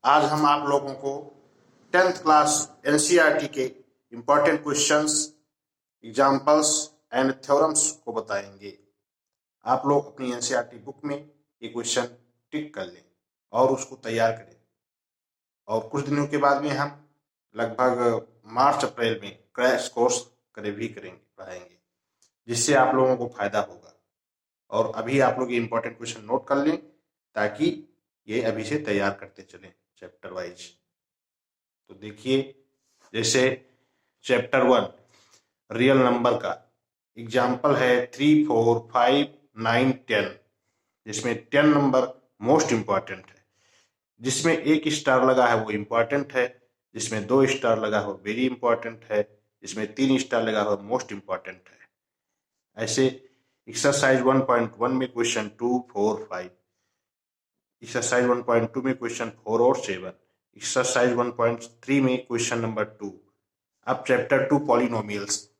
आज हम आप लोगों को 10th क्लास एनसीईआरटी के important questions, examples and theorems को बताएंगे। आप लोग अपनी एनसीईआरटी बुक में ये क्वेश्चन टिक कर लें और उसको तैयार करें। और कुछ दिनों के बाद में हम लगभग मार्च अप्रैल में क्रैश कोर्स करेंगे, पढ़ाएंगे, जिससे आप लोगों को फायदा होगा। और अभी आप लोग ये इम्पोर्टेंट क्वेश्चन नोट कर लें ताकि ये अभी से तैयार करते चलें चैप्टर वाइज। तो देखिए, जैसे चैप्टर 1 रियल नंबर का एग्जाम्पल है 3, 4, 5, 9, 10, जिसमें 10 नंबर मोस्ट इम्पॉर्टेंट है। जिसमें 1 स्टार लगा है वो इम्पॉर्टेंट है, जिसमें 2 स्टार लगा हो वेरी इंपॉर्टेंट है, जिसमें 3 स्टार लगा हो मोस्ट इम्पॉर्टेंट है। ऐसे एक्सरसाइज 1.1 में क्वेश्चन 2, 4, 5, एक्सरसाइज 1.2 में क्वेश्चन 4 और 7, एक्सरसाइज 1.3 में क्वेश्चन नंबर 2। अब चैप्टर 2 पॉलिनोमियल्स,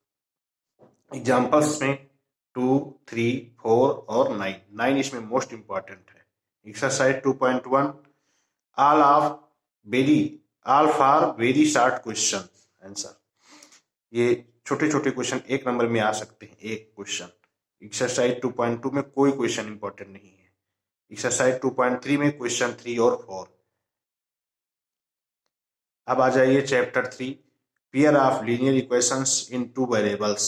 एग्जाम्पल्स में 2, 3, 4 और 9 इसमें मोस्ट इम्पॉर्टेंट है। Exercise 2.1 all for very short question answer. ये छोटे छोटे क्वेश्चन 1 नंबर में आ सकते हैं, एक क्वेश्चन। एक्सरसाइज 2.2 में कोई क्वेश्चन इंपॉर्टेंट नहीं है। एक्सरसाइज 2.3 में क्वेश्चन 3 और 4। अब आ जाइए chapter 3 pair of linear equations in 2 variables,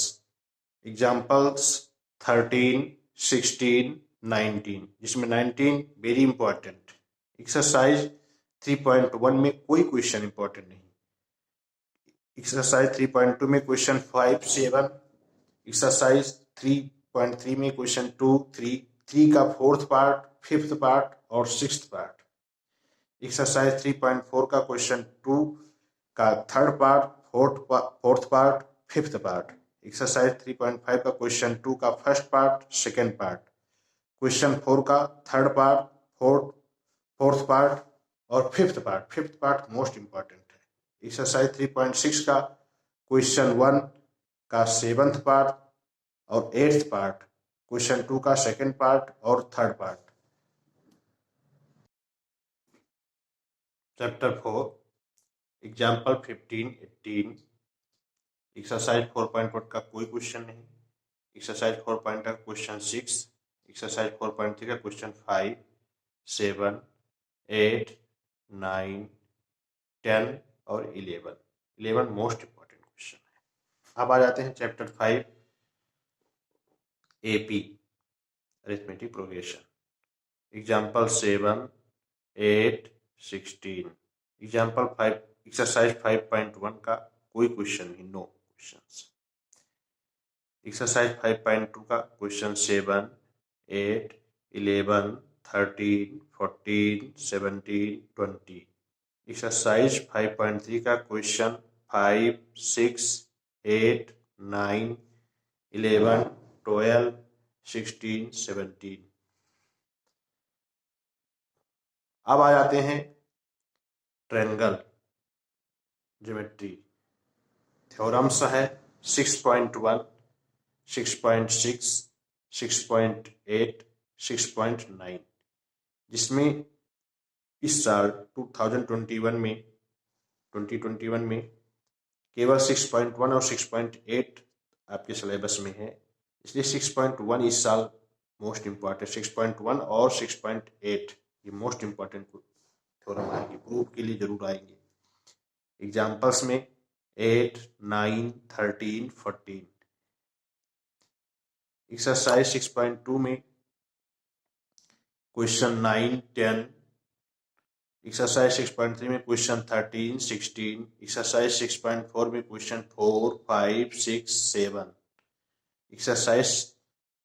examples 13, 16, 19, जिसमें 19 वेरी इंपॉर्टेंट। एक्सरसाइज 3.1 में कोई क्वेश्चन इंपॉर्टेंट नहीं। एक्सरसाइज 3.2 में क्वेश्चन 5, 7, एक्सरसाइज 3.3 में क्वेश्चन 2, 3 का 4th पार्ट, 5th पार्ट और 6th पार्ट। एक्सरसाइज 3.4 का क्वेश्चन 2 का 3rd part, 4th part, 5th part. Exercise 3.5 का क्वेश्चन 2 का 1st part, 2nd part. Question 4 का 3rd पार्ट, 4th पार्ट और 5th part. 5th part most important है। Exercise 3.6 का question 1 का 7th पार्ट और 8th पार्ट, क्वेश्चन 2 का 2nd पार्ट और 3rd part. Chapter 4 example 15, 18, exercise 4.1 का कोई क्वेश्चन नहीं। एक्सरसाइज 4.2 का क्वेश्चन 6, एक्सरसाइज 4.3 का क्वेश्चन 5, 7, 8, 9, 10 और 11 मोस्ट इंपॉर्टेंट क्वेश्चन है। अब आ जाते हैं chapter 5 AP arithmetic progression, example 7, 8, 16, example 5 exercise 5.1 का कोई क्वेश्चन नहीं, नो क्वेश्चंस। एक्सरसाइज 5.2 का क्वेश्चन 7, 8, 11, 13, 14, 17, 20। एक्सरसाइज 5.3 का क्वेश्चन 5, 6, 8, 9, 11, 12, 16, 17। अब आ जाते हैं ट्रायंगल ज्योमेट्री, थ्योरम्स है 6.1, 6.6, 6.8, 6.9, जिसमें इस साल 2021 में केवल 6.1 और 6.8 आपके सिलेबस में है, इसलिए 6.1 इस साल मोस्ट इम्पॉर्टेंट। 6.1 और 6.8 ये मोस्ट इम्पॉर्टेंट थ्योरम आएंगे, प्रूफ के लिए जरूर आएंगे। एग्जाम्पल्स में 8, 9, 13, 14। एक्सरसाइज 6.2 में क्वेश्चन 9, 10, एक्सरसाइज 6.3 में क्वेश्चन 13, 16, एक्सरसाइज 6.4 में क्वेश्चन 4, 5, 6, 7, एक्सरसाइज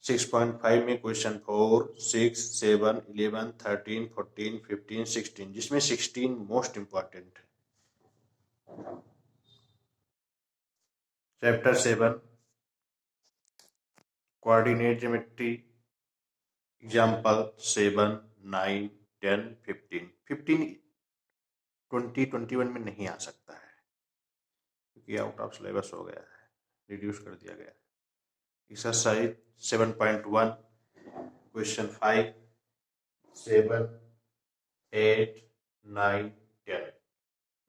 6.5 में क्वेश्चन 4, 6, 7, 11, 13, 14, 15, 16, जिसमें 16 मोस्ट इंपॉर्टेंट है। Chapter 7 coordinate geometry, example 7, 9, 10, 15। 15 2021 में नहीं आ सकता है क्योंकि आउट ऑफ सिलेबस हो गया है, रिड्यूस कर दिया गया है। Exercise 7.1 question 5, 7, 8, 9,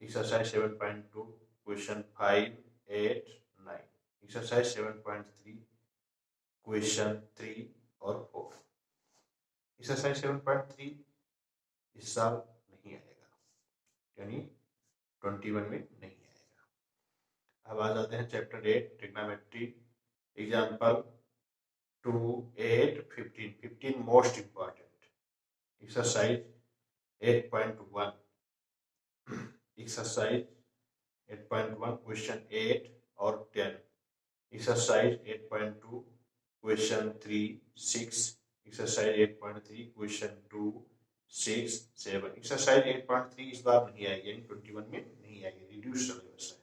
exercise 7.2 question 5, 8, 9, exercise 7.3 question 3 और 4। एक्सरसाइज 7.3 इस साल नहीं आएगा, यानी 21 में नहीं आएगा। अब आ जाते हैं chapter 8 trigonometry, example 2, 8, 15। 15 most important. Exercise 8.1, exercise 8.1 question 8 और 10, exercise 8.2 question 3, 6, exercise 8.3 question 2, 6, 7। Exercise 8.3 इस बार नहीं आएगी, यानी 21 में नहीं आएगी, रिड्यूस सिलेबस है।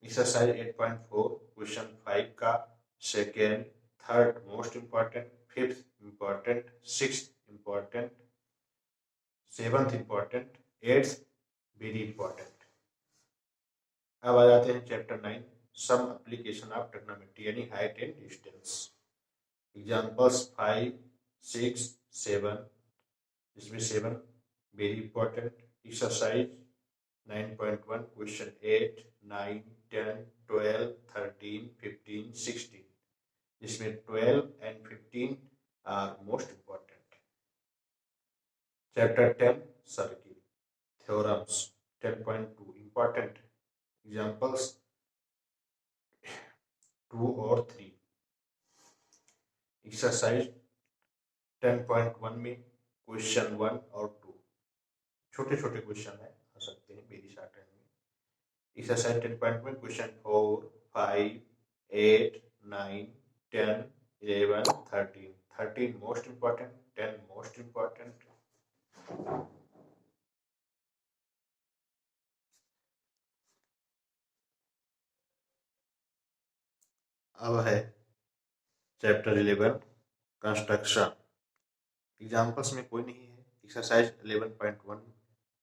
एक्सरसाइज 8.4 क्वेश्चन 5 का second, third most important, fifth important, sixth important, seventh important, eighth very important. अब आ जाते हैं chapter 9 some application of trigonometry, यानी हाइट एंड डिस्टेंस। एग्जाम्पल्स 5, 6, 7, इसमें 7 वेरी इंपॉर्टेंट। एक्सरसाइज 9.1 क्वेश्चन 8, 9, 10, 12, 13, 15, 16, जिसमें 12 and 15 are most important. Chapter 10 circle, theorems 10.2 important. Examples 2 और 3। Exercise 10.1 में question 1 और 2 छोटे छोटे क्वेश्चन है, आ सकते हैं वेरी शॉर्ट टाइम में। एक्सरसाइज 10.1 में question 4, 5, 8, 9, 10, 11, 13। 13 most important, 10 most important. अब है चैप्टर 11 कंस्ट्रक्शन। एग्जाम्पल्स में कोई नहीं है। एक्सरसाइज 11.1,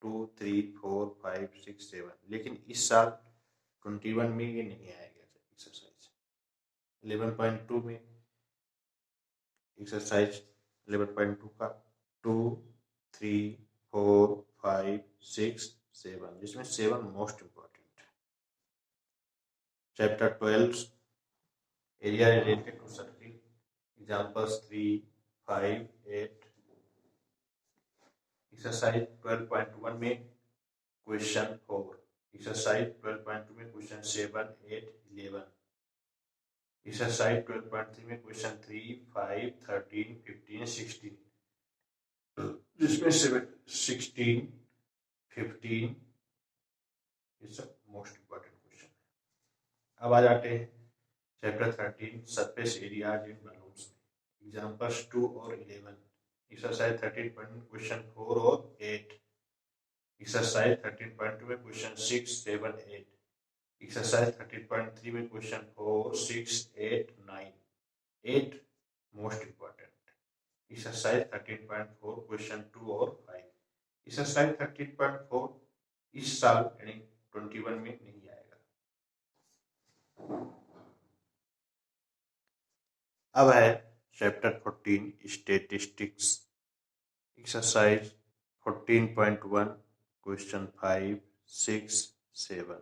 2, 3, 4, 5, 6, 7, लेकिन इस साल 21 में ये नहीं आएगा। एक्सरसाइज 11.2 में एक्सरसाइज 11.2 का 2, 3, 4, 5, 6, 7, जिसमें 7 most important. Chapter 12 area related to circle, examples 3, 5, 8। Exercise 12.1 में क्वेश्चन 4, एक्सरसाइज 12.2 में क्वेश्चन 7, 8, 11। एक्सरसाइज 12.3 में क्वेश्चन 3, 5, 13, 15, 16, जिसमें 16, 15 ये सब मोस्ट इम्पॉर्टेंट क्वेश्चन है। अब आ जाते हैं chapter 13 surface areas in balloons में, एग्जाम्पल्स 2 और 11। एक्सरसाइज 13.1 क्वेश्चन 4 और 8। एक्सरसाइज 13.2 में क्वेश्चन 6, 7, 8। एक्सरसाइज 13.3 में question 4, 6, 8, 9। 8 most important. Exercise 13.4 question 2 और 5। एक्सरसाइज 13.4 इस साल यानी 21 में नहीं आएगा। अब है chapter 14 statistics, exercise 14.1 question 5, 6, 7।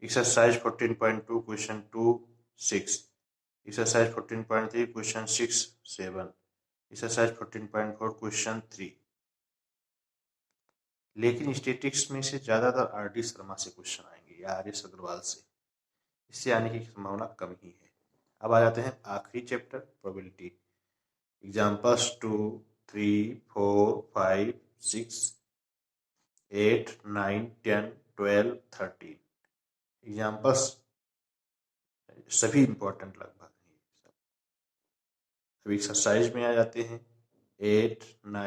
Exercise 14.2 question 2, 6। Exercise 14.3 question 6, 7। Exercise 14.4 question 3। लेकिन स्टैटिस्टिक्स में से ज्यादातर आर.डी. शर्मा से क्वेश्चन आएंगे या आर.एस. अग्रवाल से, इससे आने की संभावना कम ही है। अब आ जाते हैं आखिरी चैप्टर प्रोबेबिलिटी, एग्जाम्पल्स 2, 3, 4, 5, 6, 8, 9, 10, 12, 13। एग्जाम्पल्स सभी इंपॉर्टेंट लगभग। अभी एक्सरसाइज में आ जाते हैं 8, 9